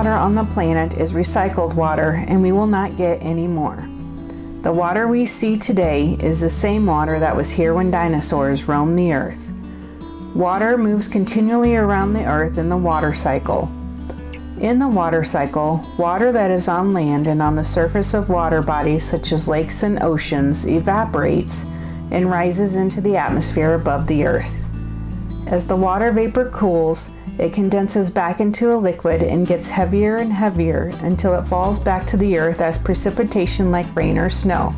water on the planet is recycled water, and we will not get any more. The water we see today is the same water that was here when dinosaurs roamed the earth. Water moves continually around the earth in the water cycle. In the water cycle, water that is on land and on the surface of water bodies such as lakes and oceans evaporates and rises into the atmosphere above the earth. As the water vapor cools, it condenses back into a liquid and gets heavier and heavier until it falls back to the earth as precipitation like rain or snow.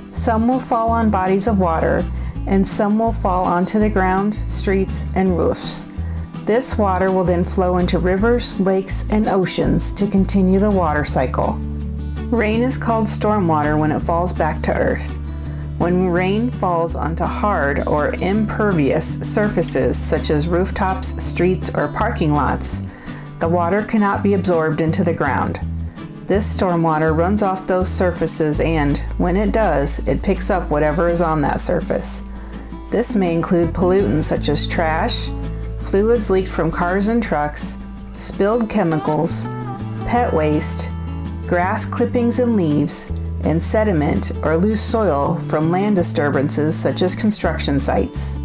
Some will fall on bodies of water, and some will fall onto the ground, streets, and roofs. This water will then flow into rivers, lakes, and oceans to continue the water cycle. Rain is called stormwater when it falls back to earth. When rain falls onto hard or impervious surfaces such as rooftops, streets, or parking lots, the water cannot be absorbed into the ground. This stormwater runs off those surfaces and, when it does, it picks up whatever is on that surface. This may include pollutants such as trash, fluids leaked from cars and trucks, spilled chemicals, pet waste, grass clippings and leaves, and sediment or loose soil from land disturbances such as construction sites.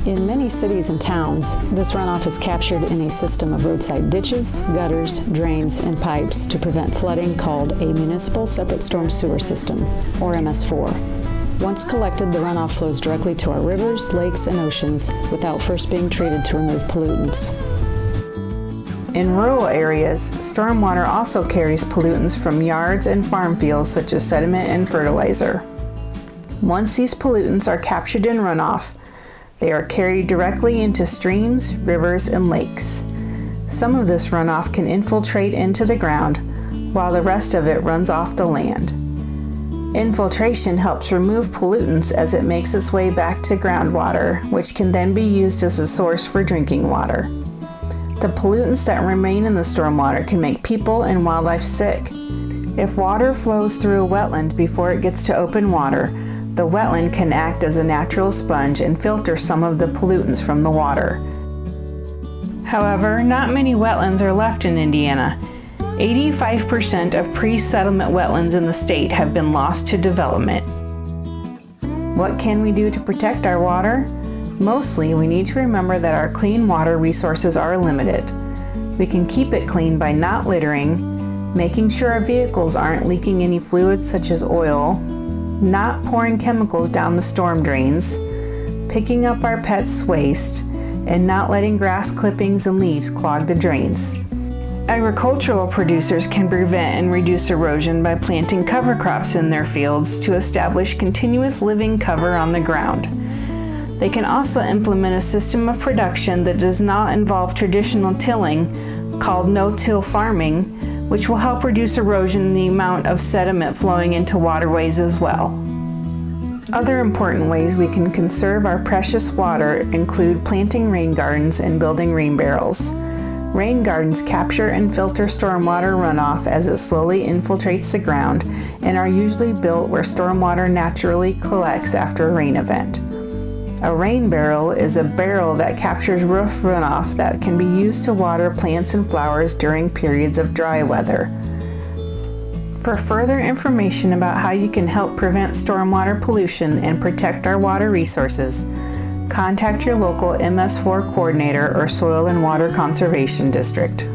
In many cities and towns, this runoff is captured in a system of roadside ditches, gutters, drains, and pipes to prevent flooding called a Municipal Separate Storm Sewer System, or MS4. Once collected, the runoff flows directly to our rivers, lakes, and oceans without first being treated to remove pollutants. In rural areas, stormwater also carries pollutants from yards and farm fields such as sediment and fertilizer. Once these pollutants are captured in runoff, they are carried directly into streams, rivers, and lakes. Some of this runoff can infiltrate into the ground, while the rest of it runs off the land. Infiltration helps remove pollutants as it makes its way back to groundwater, which can then be used as a source for drinking water. The pollutants that remain in the stormwater can make people and wildlife sick. If water flows through a wetland before it gets to open water, the wetland can act as a natural sponge and filter some of the pollutants from the water. However, not many wetlands are left in Indiana. 85% of pre-settlement wetlands in the state have been lost to development. What can we do to protect our water? Mostly, we need to remember that our clean water resources are limited. We can keep it clean by not littering, making sure our vehicles aren't leaking any fluids such as oil, not pouring chemicals down the storm drains, picking up our pets' waste, and not letting grass clippings and leaves clog the drains. Agricultural producers can prevent and reduce erosion by planting cover crops in their fields to establish continuous living cover on the ground. They can also implement a system of production that does not involve traditional tilling, called no-till farming, which will help reduce erosion and the amount of sediment flowing into waterways as well. Other important ways we can conserve our precious water include planting rain gardens and building rain barrels. Rain gardens capture and filter stormwater runoff as it slowly infiltrates the ground and are usually built where stormwater naturally collects after a rain event. A rain barrel is a barrel that captures roof runoff that can be used to water plants and flowers during periods of dry weather. For further information about how you can help prevent stormwater pollution and protect our water resources, contact your local MS4 coordinator or Soil and Water Conservation District.